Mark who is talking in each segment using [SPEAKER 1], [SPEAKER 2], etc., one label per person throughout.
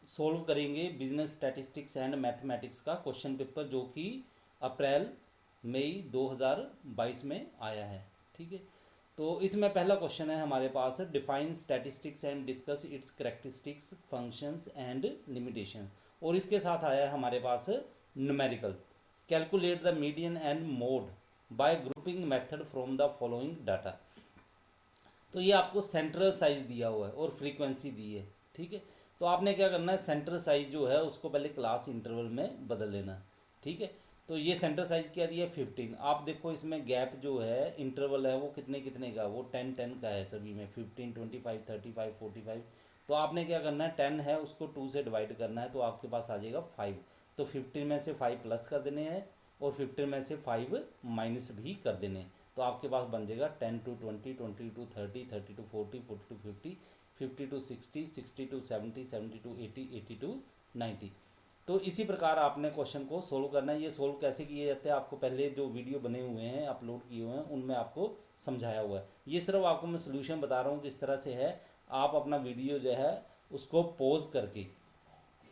[SPEAKER 1] Solve करेंगे business statistics and mathematics का question paper, जो कि अप्रैल मई 2022 में आया है। ठीक है, तो इसमें पहला क्वेश्चन है हमारे पास, define statistics and discuss its characteristics functions and limitation. और इसके साथ आया है हमारे पास numerical, calculate the median and mode by grouping method from the following data. तो ये आपको सेंट्रल साइज दिया हुआ है और फ्रीक्वेंसी दी है। ठीक है, तो आपने क्या करना है, सेंट्रल साइज जो है उसको पहले क्लास इंटरवल में बदल लेना है। ठीक है, तो ये सेंटर साइज क्या दिया है 15। आप देखो इसमें गैप जो है इंटरवल है वो कितने कितने का, वो 10 का है सभी में, 15, 25, 35, 45। तो आपने क्या करना है, 10 है उसको 2 से डिवाइड करना है, तो आपके पास आ जाएगा 5। तो 15 में से 5 प्लस कर देने हैं और 15 में से 5 माइनस भी कर देने हैं। तो आपके पास बन जाएगा 10 to 20, 20 to 30, 30 to 40, 40 to 50, 50 to 60, 60 to 70, 70 to 80, 80 to 90। तो इसी प्रकार आपने क्वेश्चन को सोल्व करना है। ये सोल्व कैसे किए जाते हैं आपको पहले जो वीडियो बने हुए हैं अपलोड किए हुए हैं उनमें आपको समझाया हुआ है। ये सिर्फ आपको मैं सोल्यूशन बता रहा हूँ किस तरह से है। आप अपना वीडियो जो है उसको पॉज करके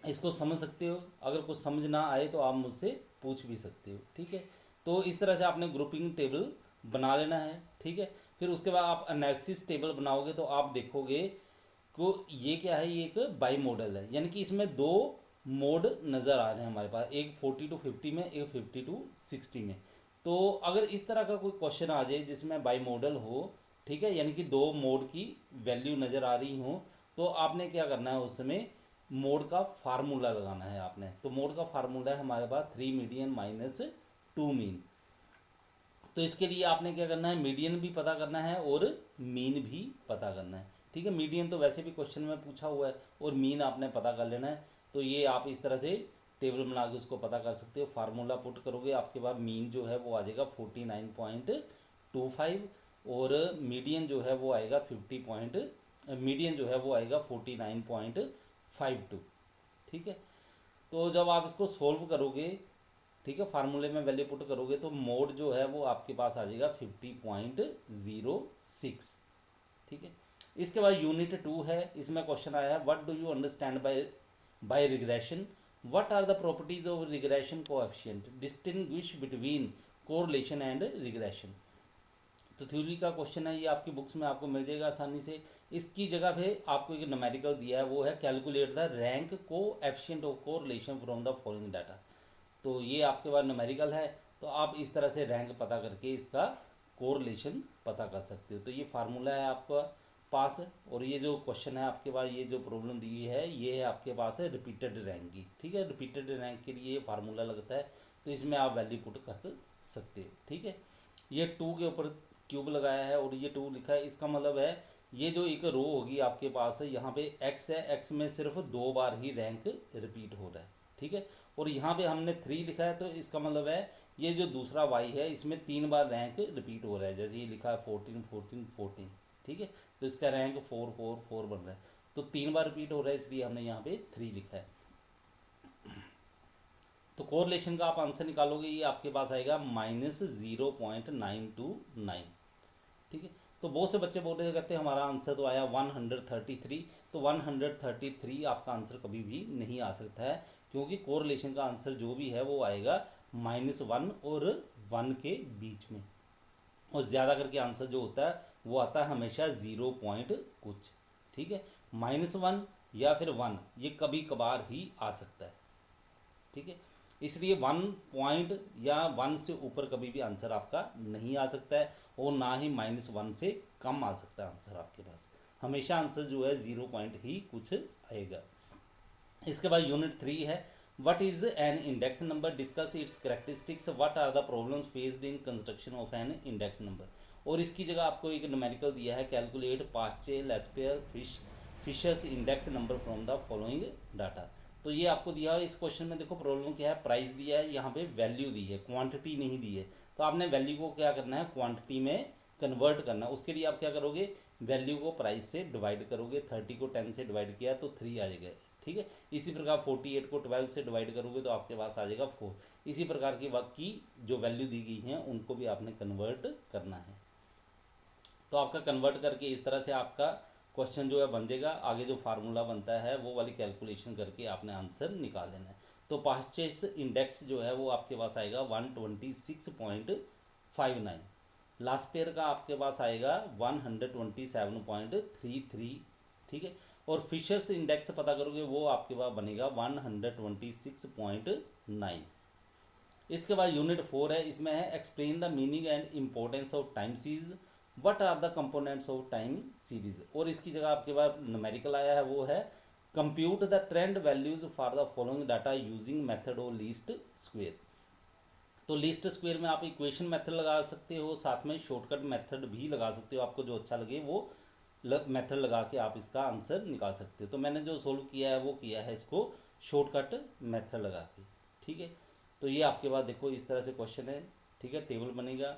[SPEAKER 1] इसको समझ सकते हो। अगर कुछ समझ ना आए तो आप मुझसे पूछ भी सकते हो। ठीक है, तो इस तरह से आपने ग्रुपिंग टेबल बना लेना है। ठीक है, फिर उसके बाद आप एनालिसिस टेबल बनाओगे तो आप देखोगे को ये क्या है, ये एक बाई मॉडल है, यानी कि इसमें दो मोड नज़र आ रहे हैं हमारे पास, एक 40 to 50 में, एक 50 to 60 में। तो अगर इस तरह का कोई क्वेश्चन आ जाए जिसमें बाई मॉडल हो, ठीक है, यानी कि दो मोड की वैल्यू नज़र आ रही हो, तो आपने क्या करना है, उसमें मोड का फार्मूला लगाना है आपने। तो मोड का फार्मूला है हमारे पास 3 मीडियन माइनस 2 मीन। तो इसके लिए आपने क्या करना है, मीडियन भी पता करना है और मीन भी पता करना है। ठीक है, मीडियन तो वैसे भी क्वेश्चन में पूछा हुआ है और मीन आपने पता कर लेना है। तो ये आप इस तरह से टेबल बना के उसको पता कर सकते हो। फार्मूला पुट करोगे आपके पास मीन जो है वो आ जाएगा 49.25 और मीडियन जो है वो आएगा 49.52। ठीक है, तो जब आप इसको सोल्व करोगे, ठीक है, फार्मूले में वैल्यू पुट करोगे तो मोड जो है वो आपके पास आ जाएगा 50.06। ठीक है, इसके बाद यूनिट 2 है, इसमें क्वेश्चन आया है, what do you understand by regression, what are the properties of regression coefficient, distinguish between correlation and regression. तो थ्योरी का क्वेश्चन है, ये आपकी बुक्स में आपको मिल जाएगा आसानी से। इसकी जगह पे आपको एक न्यूमेरिकल दिया है, वो है calculate the rank coefficient of correlation from the following data. तो ये आपके पास न्यूमेरिकल है, तो आप इस तरह से रैंक पता करके इसका कोरिलेशन पता कर सकते हो। तो ये फार्मूला है आपका पास। और ये जो क्वेश्चन है आपके पास, ये जो प्रॉब्लम दी है ये है आपके पास है रिपीटेड रैंक की। ठीक है, रिपीटेड रैंक के लिए ये फार्मूला लगता है, तो इसमें आप वैल्यू पुट कर सकते हो। ठीक है, ये 2 के ऊपर क्यूब लगाया है और ये 2 लिखा है, इसका मतलब है ये जो एक रो होगी आपके पास है, यहाँ पे x है, x में सिर्फ 2 बार ही रैंक रिपीट हो रहा है। ठीक है, और यहाँ पे हमने 3 लिखा है, तो इसका मतलब है ये जो दूसरा y है इसमें 3 बार रैंक रिपीट हो रहा है, जैसे ये लिखा है 14, 14, 14। ठीक है, तो इसका रैंक 4, 4, 4 बन रहा है, तो 3 बार रिपीट हो रहा है, इसलिए हमने यहाँ पे 3 लिखा है। तो कोरिलेशन का आप आंसर निकालोगे, ये आपके पास आएगा -0.929। ठीक है, तो बहुत से बच्चे बोल रहे कहते हैं हमारा आंसर तो आया 133। तो 133 आपका आंसर कभी भी नहीं आ सकता है, क्योंकि कोरिलेशन का आंसर जो भी है वो आएगा -1 और 1 के बीच में। और ज़्यादा करके आंसर जो होता है वो आता है हमेशा 0 पॉइंट कुछ। ठीक है, -1 या फिर 1 ये कभी कभार ही आ सकता है। ठीक है, इसलिए 1 पॉइंट या 1 से ऊपर कभी भी आंसर आपका नहीं आ सकता है, और ना ही -1 से कम आ सकता है आंसर आपके पास। हमेशा आंसर जो है 0 पॉइंट ही कुछ आएगा। इसके बाद यूनिट 3 है, what is an index number, discuss its characteristics, what are the problems faced in construction of an index number. और इसकी जगह आपको एक न्यूमेरिकल दिया है, calculate Paasche Laspeyres Fisher's index number from the following data. तो ये आपको दिया है। इस क्वेश्चन में देखो प्रॉब्लम क्या है, प्राइस दिया है, यहाँ पे वैल्यू दी है, क्वांटिटी नहीं दी है। तो आपने वैल्यू को क्या करना है, क्वांटिटी में कन्वर्ट करना। उसके लिए आप क्या करोगे, वैल्यू को प्राइस से डिवाइड करोगे। 30 को 10 से डिवाइड किया तो 3 आ जाएगा। ठीक है, इसी प्रकार 48 को 12 से डिवाइड करोगे तो आपके पास आ जाएगा 4। इसी प्रकार की बाकी जो वैल्यू दी गई हैं उनको भी आपने कन्वर्ट करना है। तो आपका कन्वर्ट करके इस तरह से आपका क्वेश्चन जो है बन जाएगा। आगे जो फार्मूला बनता है वो वाली कैलकुलेशन करके आपने आंसर निकाल लेना है। तो परचेस इंडेक्स जो है वो आपके पास आएगा 126.59। लास्ट पेयर का आपके पास आएगा 127.33। ठीक है। और फिशर्स इंडेक्स पता करोगे वो आपके पास बनेगा 126.9। इसके बाद यूनिट 4 है, इसमें है explain the meaning and importance of time series, what are the components of time series. और इसकी जगह आपके पास न्यूमेरिकल आया है, वो है compute the trend values for the following data using method of least square. तो लीस्ट स्क्वेयर में आप इक्वेशन मेथड लगा सकते हो, साथ में शॉर्टकट मेथड भी लगा सकते हो, आपको जो अच्छा लगे वो मेथड लगा के आप इसका आंसर निकाल सकते हो। तो मैंने जो सोल्व किया है वो किया है इसको शॉर्टकट मेथड लगा के। ठीक है। तो ये आपके पास देखो इस तरह से क्वेश्चन है। ठीक है, टेबल बनेगा,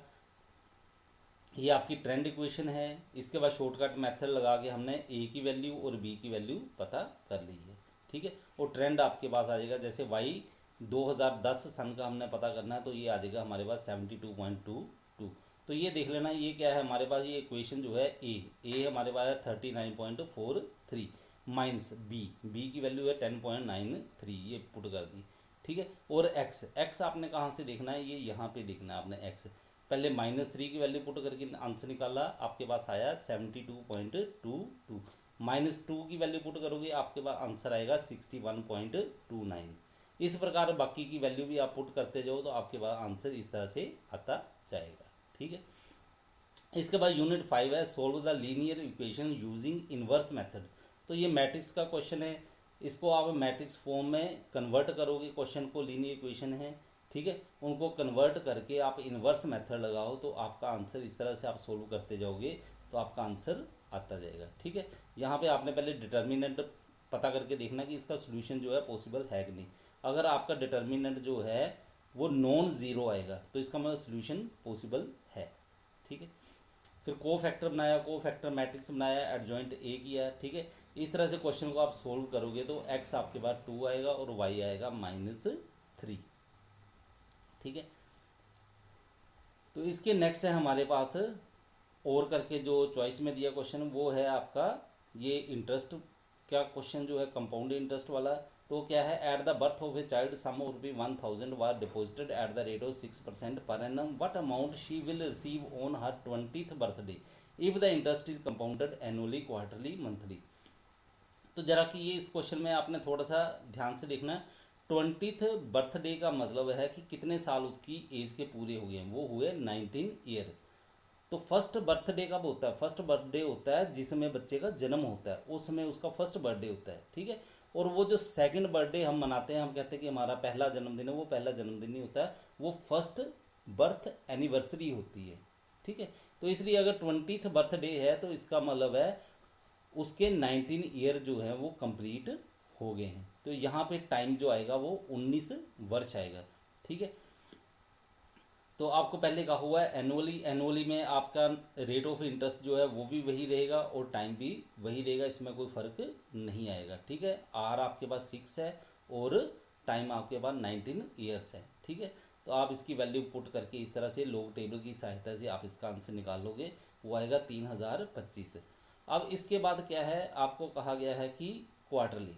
[SPEAKER 1] ये आपकी ट्रेंड इक्वेशन है। इसके बाद शॉर्टकट मेथड लगा के हमने ए की वैल्यू और बी की वैल्यू पता कर ली है। ठीक है। और ट्रेंड आपके पास आ जाएगा, जैसे वाई 2010 सन का हमने पता करना है तो ये आ जाएगा हमारे पास 72.22। तो ये देख लेना, ये क्या है हमारे पास, ये इक्वेशन जो है ए हमारे पास है 39.43 माइनस बी की वैल्यू है 10.93, ये पुट कर दी। ठीक है। और एक्स आपने कहाँ से देखना है, ये यहाँ पे देखना है आपने एक्स। पहले -3 की वैल्यू पुट करके आंसर निकाला, आपके पास आया 72.22। -2 की वैल्यू पुट करोगे आपके पास आंसर आएगा 61.29। इस प्रकार बाकी की वैल्यू भी आप पुट करते जाओ तो आपके पास आंसर इस तरह से आता जाएगा। ठीक है। इसके बाद यूनिट 5 है solve the linear equation using inverse method. तो ये मैट्रिक्स का क्वेश्चन है, इसको आप मैट्रिक्स फॉर्म में कन्वर्ट करोगे, क्वेश्चन को लीनियर इक्वेशन है। ठीक है, उनको कन्वर्ट करके आप इन्वर्स मेथड लगाओ तो आपका आंसर इस तरह से आप सोल्व करते जाओगे तो आपका आंसर आता जाएगा। ठीक है। यहाँ पे आपने पहले डिटर्मिनेंट पता करके देखना कि इसका सोल्यूशन जो है पॉसिबल है कि नहीं। अगर आपका डिटर्मिनेंट जो है वो नॉन ज़ीरो आएगा तो इसका मतलब सोल्यूशन पॉसिबल है। ठीक है। फिर को फैक्टर बनाया, को फैक्टर मैट्रिक्स बनाया, एडजॉइंट ए किया। ठीक है। इस तरह से क्वेश्चन को आप सोल्व करोगे तो एक्स आपके पास 2 आएगा और वाई आएगा -3। ठीक है। तो इसके नेक्स्ट है हमारे पास और करके जो चॉइस में दिया क्वेश्चन वो है आपका ये इंटरेस्ट का क्वेश्चन जो है कंपाउंड इंटरेस्ट वाला। तो क्या है, at the birth of a child sum of ₹1000 was deposited at the rate of 6% per annum, what amount she will receive on her 20th birthday if the interest is compounded annually, quarterly, monthly. तो जरा कि ये इस question में आपने थोड़ा सा ध्यान से देखना है। 20th बर्थडे का मतलब है कि कितने साल उसकी एज के पूरे हुए हैं, वो हुए 19 ईयर। तो फर्स्ट बर्थडे कब होता है, फर्स्ट बर्थडे होता है जिसमें बच्चे का जन्म होता है, उस समय उसका फर्स्ट बर्थडे होता है। ठीक है। और वो जो सेकंड बर्थडे हम मनाते हैं, हम कहते हैं कि हमारा पहला जन्मदिन है, वो पहला जन्मदिन नहीं होता है, वो फर्स्ट बर्थ एनिवर्सरी होती है। ठीक है। तो इसलिए अगर 20th बर्थडे है तो इसका मतलब है उसके 19 ईयर जो है वो कंप्लीट हो गए हैं। तो यहाँ पे टाइम जो आएगा वो 19 वर्ष आएगा। ठीक है। तो आपको पहले कहा हुआ है एनुअली में आपका रेट ऑफ इंटरेस्ट जो है वो भी वही रहेगा और टाइम भी वही रहेगा, इसमें कोई फ़र्क नहीं आएगा। ठीक है। आर आपके पास 6 है और टाइम आपके पास 19 ईयर्स है। ठीक है। तो आप इसकी वैल्यू पुट करके इस तरह से लॉग टेबल की सहायता से आप इसका आंसर निकाल लोगे, वो आएगा 3025। अब इसके बाद क्या है, आपको कहा गया है कि क्वार्टरली।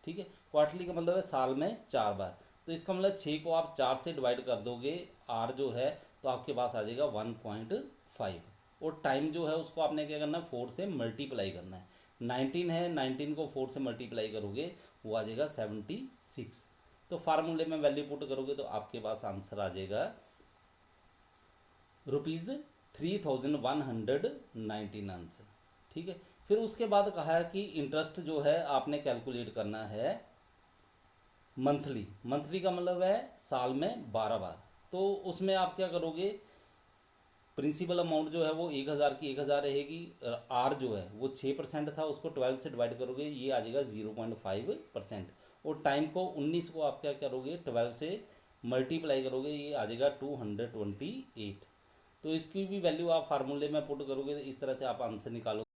[SPEAKER 1] ठीक है। क्वार्टरली का मतलब है साल में 4 बार। तो इसका मतलब 6 को आप 4 से डिवाइड कर दोगे, आर जो है तो आपके पास आ जाएगा 1.5। और टाइम जो है उसको आपने क्या करना है, 4 से मल्टीप्लाई करना है। 19 है, 19 को 4 से मल्टीप्लाई करोगे वो आ जाएगा 76। तो फार्मूले में वैल्यू पुट करोगे तो आपके पास आंसर आ जाएगा ₹3119 आंसर। ठीक है। फिर उसके बाद कहा है कि इंटरेस्ट जो है आपने कैलकुलेट करना है मंथली। मंथली का मतलब है साल में 12 बार। तो उसमें आप क्या करोगे, प्रिंसिपल अमाउंट जो है वो 1000 की 1000 रहेगी। आर जो है वो 6% था, उसको 12 से डिवाइड करोगे ये आ जाएगा 0.5%। और टाइम को 19 को आप क्या करोगे 12 से मल्टीप्लाई करोगे, ये आ जाएगा 228। तो इसकी भी वैल्यू आप फार्मूले में पुट करोगे तो इस तरह से आप आंसर निकालोगे।